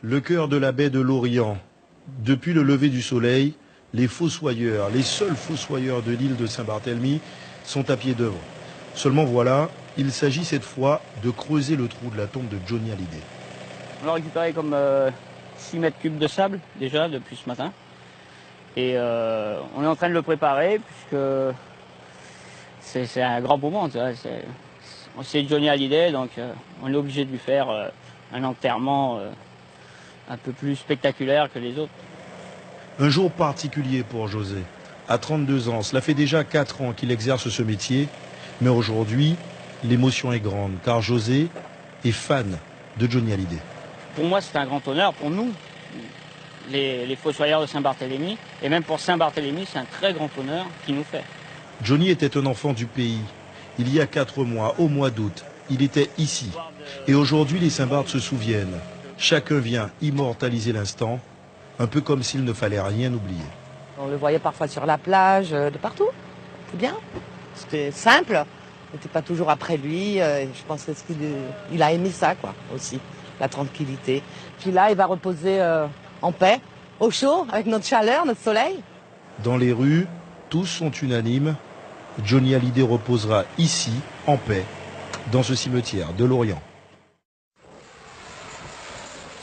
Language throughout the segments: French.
Le cœur de la baie de l'Orient. Depuis le lever du soleil, les fossoyeurs, les seuls fossoyeurs de l'île de Saint-Barthélemy, sont à pied d'œuvre. Seulement voilà, il s'agit cette fois de creuser le trou de la tombe de Johnny Hallyday. On a récupéré comme 6 mètres cubes de sable déjà depuis ce matin. Et on est en train de le préparer puisque c'est un grand moment. C'est Johnny Hallyday, donc on est obligé de lui faire un enterrement un peu plus spectaculaire que les autres. Un jour particulier pour José. À 32 ans, cela fait déjà 4 ans qu'il exerce ce métier. Mais aujourd'hui, l'émotion est grande car José est fan de Johnny Hallyday. Pour moi, c'est un grand honneur, pour nous, les fossoyeurs de Saint-Barthélemy. Et même pour Saint-Barthélemy, c'est un très grand honneur qu'il nous fait. Johnny était un enfant du pays. Il y a 4 mois, au mois d'août, il était ici. Et aujourd'hui, les Saint-Barth se souviennent. Chacun vient immortaliser l'instant, un peu comme s'il ne fallait rien oublier. On le voyait parfois sur la plage, de partout. C'est bien. C'était simple. On n'était pas toujours après lui. Je pense qu'il a aimé ça, quoi, aussi. La tranquillité. Puis là, il va reposer en paix, au chaud, avec notre chaleur, notre soleil. Dans les rues, tous sont unanimes. Johnny Hallyday reposera ici, en paix, dans ce cimetière de l'Orient.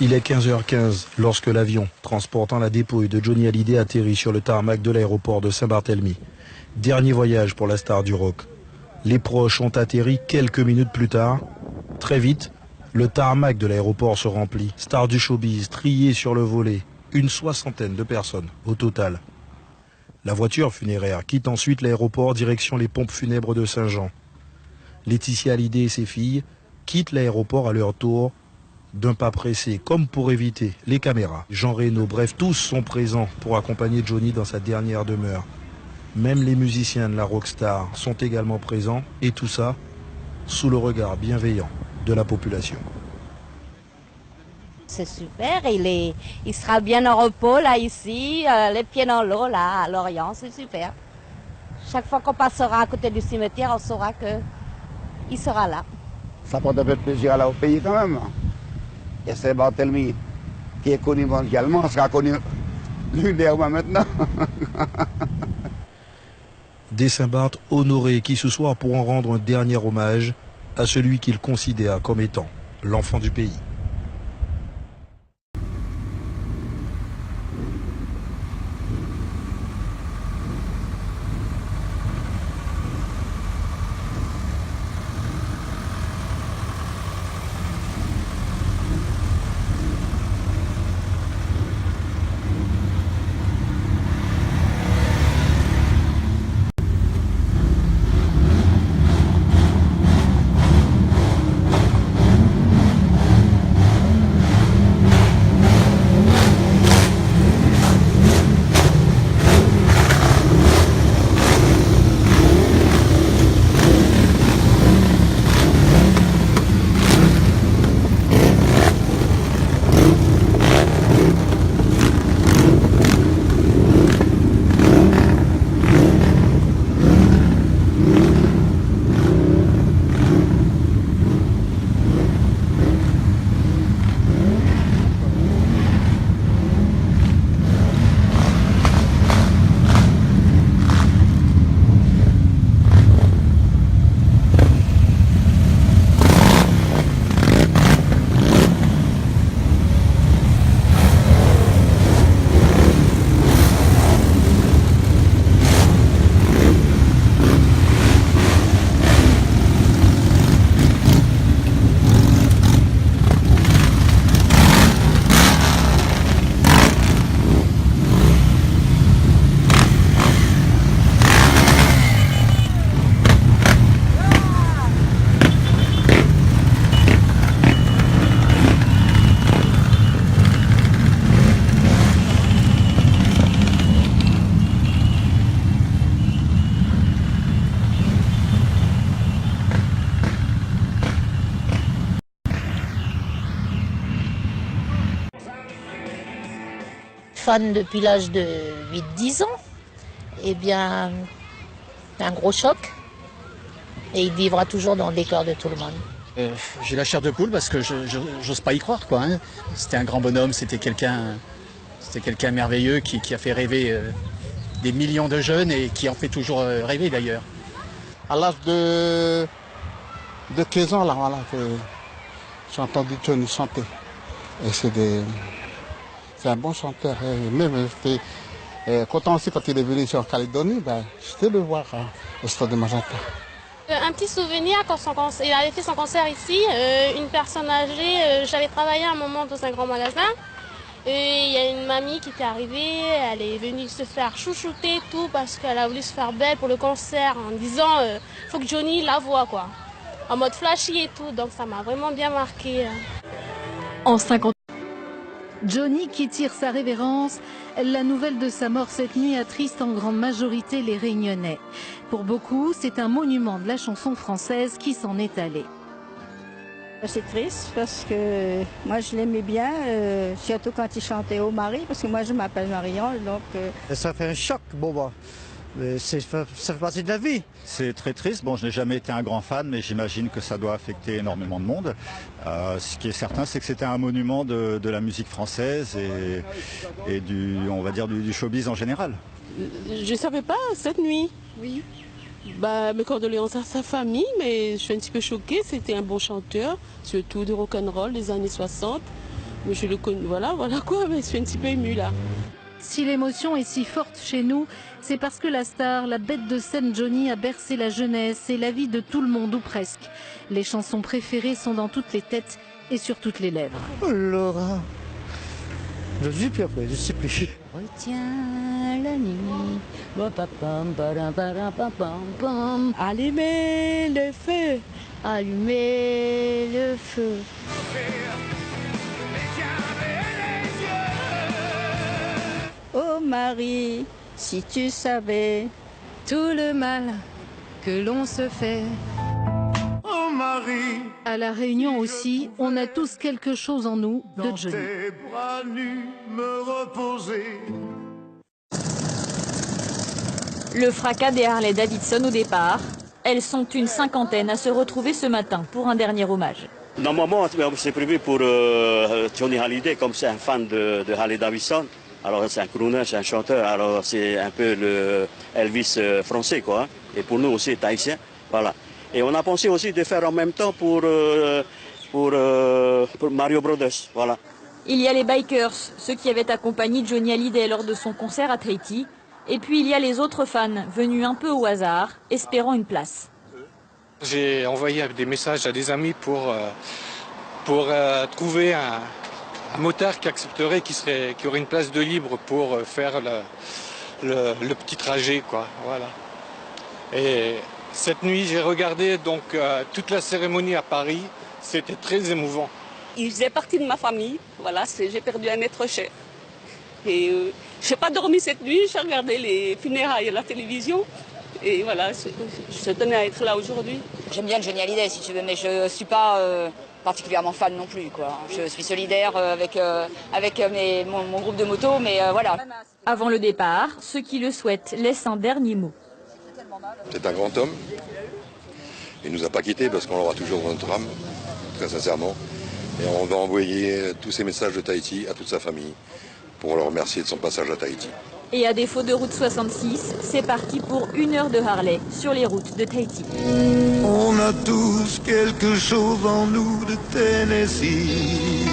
Il est 15h15 lorsque l'avion transportant la dépouille de Johnny Hallyday atterrit sur le tarmac de l'aéroport de Saint-Barthélemy. Dernier voyage pour la star du rock. Les proches ont atterri quelques minutes plus tard. Très vite, le tarmac de l'aéroport se remplit. Stars du showbiz, triés sur le volet. Une 60aine de personnes au total. La voiture funéraire quitte ensuite l'aéroport direction les pompes funèbres de Saint-Jean. Laetitia Hallyday et ses filles quittent l'aéroport à leur tour, d'un pas pressé, comme pour éviter les caméras. Jean Reno, bref, tous sont présents pour accompagner Johnny dans sa dernière demeure. Même les musiciens de la rockstar sont également présents, et tout ça sous le regard bienveillant de la population. C'est super, il sera bien en repos là ici, les pieds dans l'eau là à Lorient, c'est super. Chaque fois qu'on passera à côté du cimetière, on saura qu'il sera là. Ça porte un peu de plaisir là au pays quand même. Et Saint-Barthélemy, qui est connu mondialement, sera connu lunairement maintenant. Des Saint-Barth honorés qui ce soir pourront rendre un dernier hommage à celui qu'ils considèrent comme étant l'enfant du pays. Fan depuis l'âge de 8-10 ans, eh bien, c'est un gros choc. Et il vivra toujours dans le cœurs de tout le monde. J'ai la chair de poule parce que j'ose pas y croire, quoi. Hein. C'était un grand bonhomme, c'était quelqu'un merveilleux qui a fait rêver des millions de jeunes et qui en fait toujours rêver d'ailleurs. À l'âge de 15 ans, là, voilà, j'ai entendu Johnny chanter. Et c'est un bon chanteur. Même j'étais content aussi quand il est venu sur Calédonie, j'étais le voir au stade de Magenta. Un petit souvenir, quand il avait fait son concert ici, une personne âgée, j'avais travaillé un moment dans un grand magasin, et il y a une mamie qui était arrivée, elle est venue se faire chouchouter et tout, parce qu'elle a voulu se faire belle pour le concert, en disant faut que Johnny la voie, quoi, en mode flashy et tout, donc ça m'a vraiment bien marqué. En 50 Johnny qui tire sa révérence, la nouvelle de sa mort cette nuit attriste en grande majorité les Réunionnais. Pour beaucoup, c'est un monument de la chanson française qui s'en est allé. C'est triste parce que moi je l'aimais bien, surtout quand il chantait au mari, parce que moi je m'appelle Marie-Ange, donc... Ça fait un choc, bon, ça fait partie de la vie. C'est très triste. Bon, je n'ai jamais été un grand fan, mais j'imagine que ça doit affecter énormément de monde. Ce qui est certain, c'est que c'était un monument de la musique française et on va dire du showbiz en général. Je ne savais pas cette nuit. Oui. Mes condoléances à sa famille, mais je suis un petit peu choquée. C'était un bon chanteur, surtout de rock'n'roll des années 60. Mais je le connais, voilà quoi, mais je suis un petit peu émue là. Si l'émotion est si forte chez nous, c'est parce que la star, la bête de scène Johnny a bercé la jeunesse et la vie de tout le monde ou presque. Les chansons préférées sont dans toutes les têtes et sur toutes les lèvres. Oh Laura, je sais plus après, je sais plus. Retiens la nuit, Allumez le feu, allumez le feu. Oh Marie, si tu savais tout le mal que l'on se fait. Oh Marie, à La Réunion aussi, on a tous quelque chose en nous de Johnny. dans tes bras nus me reposer. Le fracas des Harley Davidson au départ. Elles sont une cinquantaine à se retrouver ce matin pour un dernier hommage. Normalement, c'est prévu pour Johnny Hallyday, comme c'est un fan de Harley Davidson. Alors c'est un crooner, c'est un chanteur, alors c'est un peu le Elvis français, quoi. Et pour nous aussi, tahitien, voilà. Et on a pensé aussi de faire en même temps pour Mario Brothers, voilà. Il y a les bikers, ceux qui avaient accompagné Johnny Hallyday lors de son concert à Tahiti. Et puis il y a les autres fans, venus un peu au hasard, espérant une place. J'ai envoyé des messages à des amis pour trouver un motard qui accepterait, qui aurait une place de libre pour faire le petit trajet, quoi. Voilà. Et cette nuit, j'ai regardé donc toute la cérémonie à Paris. C'était très émouvant. Il faisait partie de ma famille. Voilà, j'ai perdu un être cher. Et je n'ai pas dormi cette nuit. J'ai regardé les funérailles à la télévision. Et voilà, je tenais à être là aujourd'hui. J'aime bien Johnny Hallyday, si tu veux, mais je ne suis pas particulièrement fan non plus, quoi. Je suis solidaire avec mon groupe de moto, mais voilà. Avant le départ, ceux qui le souhaitent laissent un dernier mot. C'est un grand homme. Il ne nous a pas quittés parce qu'on l'aura toujours dans notre âme, très sincèrement. Et on va envoyer tous ces messages de Tahiti à toute sa famille pour le remercier de son passage à Tahiti. Et à défaut de route 66, c'est parti pour 1 heure de Harley sur les routes de Tahiti. On a tous quelque chose en nous de Tennessee.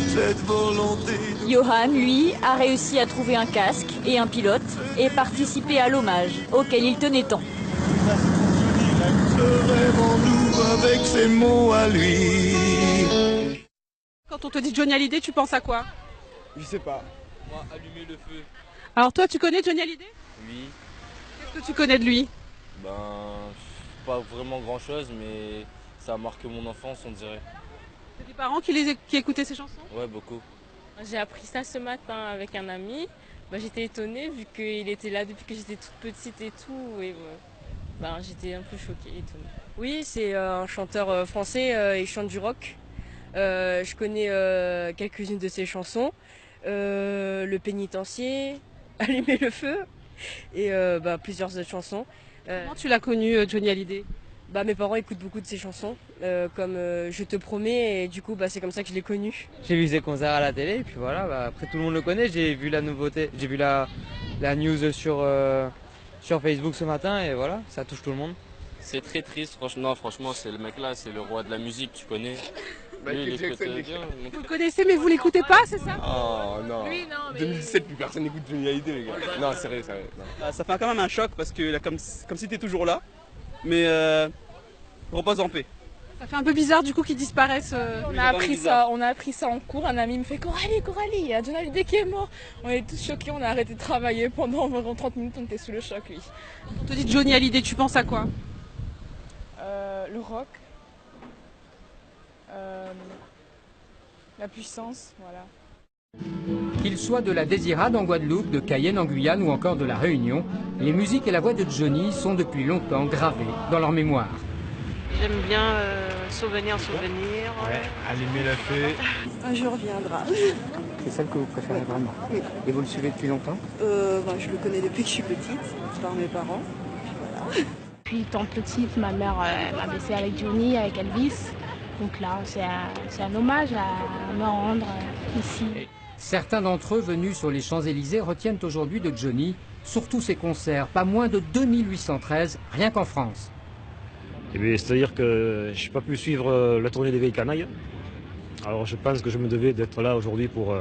Cette volonté de... Johan, lui, a réussi à trouver un casque et un pilote et participer à l'hommage auquel il tenait tant. Ce rêve en nous avec ses mots à lui. Quand on te dit Johnny Hallyday, tu penses à quoi? Je sais pas. Moi, allumer le feu. Alors toi, tu connais Johnny Hallyday? Oui. Qu'est-ce que tu connais de lui? Pas vraiment grand chose, mais ça a marqué mon enfance, on dirait. C'est tes parents qui écoutaient ces chansons? Ouais, beaucoup. J'ai appris ça ce matin avec un ami. J'étais étonnée vu qu'il était là depuis que j'étais toute petite et tout. Et j'étais un peu choquée, étonnée. Oui, c'est un chanteur français, il chante du rock. Je connais quelques-unes de ses chansons. Le pénitencier, Allumer le feu et plusieurs autres chansons. Comment tu l'as connu, Johnny Hallyday? Mes parents écoutent beaucoup de ses chansons, comme Je te promets, et du coup c'est comme ça que je l'ai connu. J'ai vu ses concerts à la télé, et puis voilà, après tout le monde le connaît, j'ai vu la nouveauté, j'ai vu la news sur Facebook ce matin, et voilà, ça touche tout le monde. C'est très triste, franchement, c'est le mec là, c'est le roi de la musique, tu connais. Lui, il écoute bien. Vous le connaissez mais vous l'écoutez pas, c'est ça? Oh non. Lui, non mais... 2017, plus personne n'écoute Johnny Hallyday, les gars. Non, c'est vrai. Non. Ça fait quand même un choc parce que là, comme si t'es toujours là, mais repose en paix. Ça fait un peu bizarre du coup qu'ils disparaissent. On a appris ça en cours, un ami me fait Coralie, il y a Johnny Hallyday qui est mort. On est tous choqués, on a arrêté de travailler pendant environ 30 minutes, on était sous le choc lui. On te dit Johnny Hallyday, tu penses à quoi? Le rock, la puissance, voilà. Qu'il soit de la Désirade en Guadeloupe, de Cayenne en Guyane ou encore de la Réunion, les musiques et la voix de Johnny sont depuis longtemps gravées dans leur mémoire. J'aime bien souvenir. Ouais, allumer le feu. Un jour viendra. C'est celle que vous préférez vraiment? Oui. Et vous le suivez depuis longtemps? Je le connais depuis que je suis petite, par mes parents. Voilà. Puis étant petite, ma mère m'a baissée avec Johnny, avec Elvis. Donc là, c'est un hommage à me rendre ici. Certains d'entre eux venus sur les Champs-Élysées retiennent aujourd'hui de Johnny, surtout ses concerts, pas moins de 2813, rien qu'en France. C'est-à-dire que je n'ai pas pu suivre la tournée des Vieilles Canailles. Alors je pense que je me devais d'être là aujourd'hui pour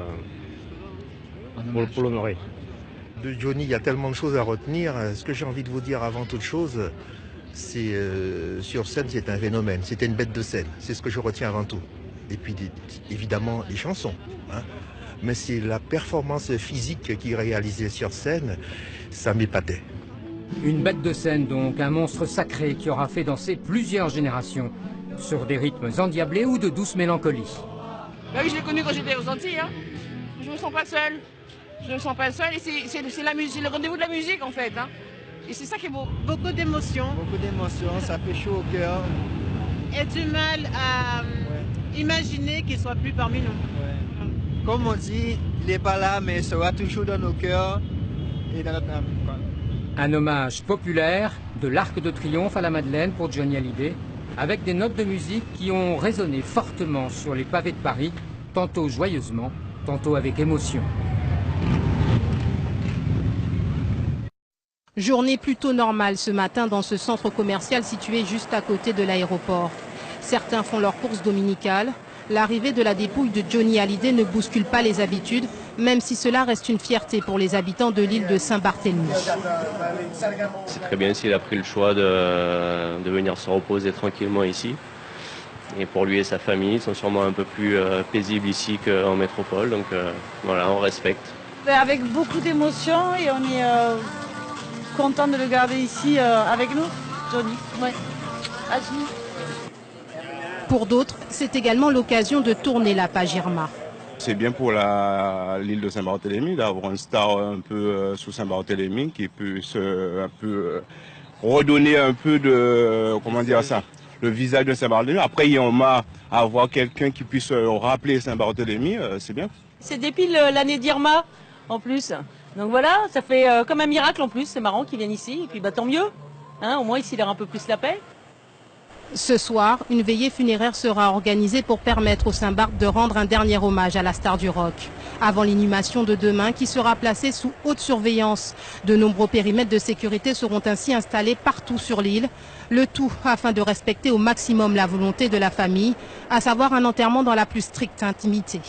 l'honorer. De Johnny, il y a tellement de choses à retenir. Ce que j'ai envie de vous dire avant toute chose, c'est sur scène, c'est un phénomène. C'était une bête de scène. C'est ce que je retiens avant tout. Et puis évidemment les chansons. Hein. Mais c'est la performance physique qu'il réalisait sur scène, ça m'épatait. Une bête de scène donc, un monstre sacré qui aura fait danser plusieurs générations sur des rythmes endiablés ou de douce mélancolie. Oui, je l'ai connu quand j'étais aux Antilles. Hein. Je me sens pas seule. Je me sens pas seule et c'est la musique, le rendez-vous de la musique en fait. Hein. Et c'est ça qui est beau. Beaucoup d'émotions. Beaucoup d'émotions, ça fait chaud au cœur. Et du mal à imaginer qu'il soit plus parmi nous. Ouais. Comme on dit, il n'est pas là, mais il sera toujours dans nos cœurs et dans notre âme. Un hommage populaire de l'Arc de Triomphe à la Madeleine pour Johnny Hallyday, avec des notes de musique qui ont résonné fortement sur les pavés de Paris, tantôt joyeusement, tantôt avec émotion. Journée plutôt normale ce matin dans ce centre commercial situé juste à côté de l'aéroport. Certains font leur course dominicale. L'arrivée de la dépouille de Johnny Hallyday ne bouscule pas les habitudes, même si cela reste une fierté pour les habitants de l'île de Saint-Barthélemy. C'est très bien s'il a pris le choix de venir se reposer tranquillement ici. Et pour lui et sa famille, ils sont sûrement un peu plus paisibles ici qu'en métropole, donc voilà, on respecte. Avec beaucoup d'émotion et on est content de le garder ici avec nous, Johnny. Ouais. Pour d'autres, c'est également l'occasion de tourner la page Irma. C'est bien pour l'île de Saint-Barthélemy d'avoir une star un peu sous Saint-Barthélemy qui puisse un peu redonner un peu de, comment dire ça, le visage de Saint-Barthélemy. Après, il y en a à avoir quelqu'un qui puisse rappeler Saint-Barthélemy, c'est bien. C'est dépile l'année d'Irma en plus. Donc voilà, ça fait comme un miracle en plus, c'est marrant qu'ils viennent ici. Et puis tant mieux, hein, au moins ici il y aura un peu plus la paix. Ce soir, une veillée funéraire sera organisée pour permettre au Saint-Barth de rendre un dernier hommage à la star du rock. Avant l'inhumation de demain qui sera placée sous haute surveillance. De nombreux périmètres de sécurité seront ainsi installés partout sur l'île. Le tout afin de respecter au maximum la volonté de la famille, à savoir un enterrement dans la plus stricte intimité.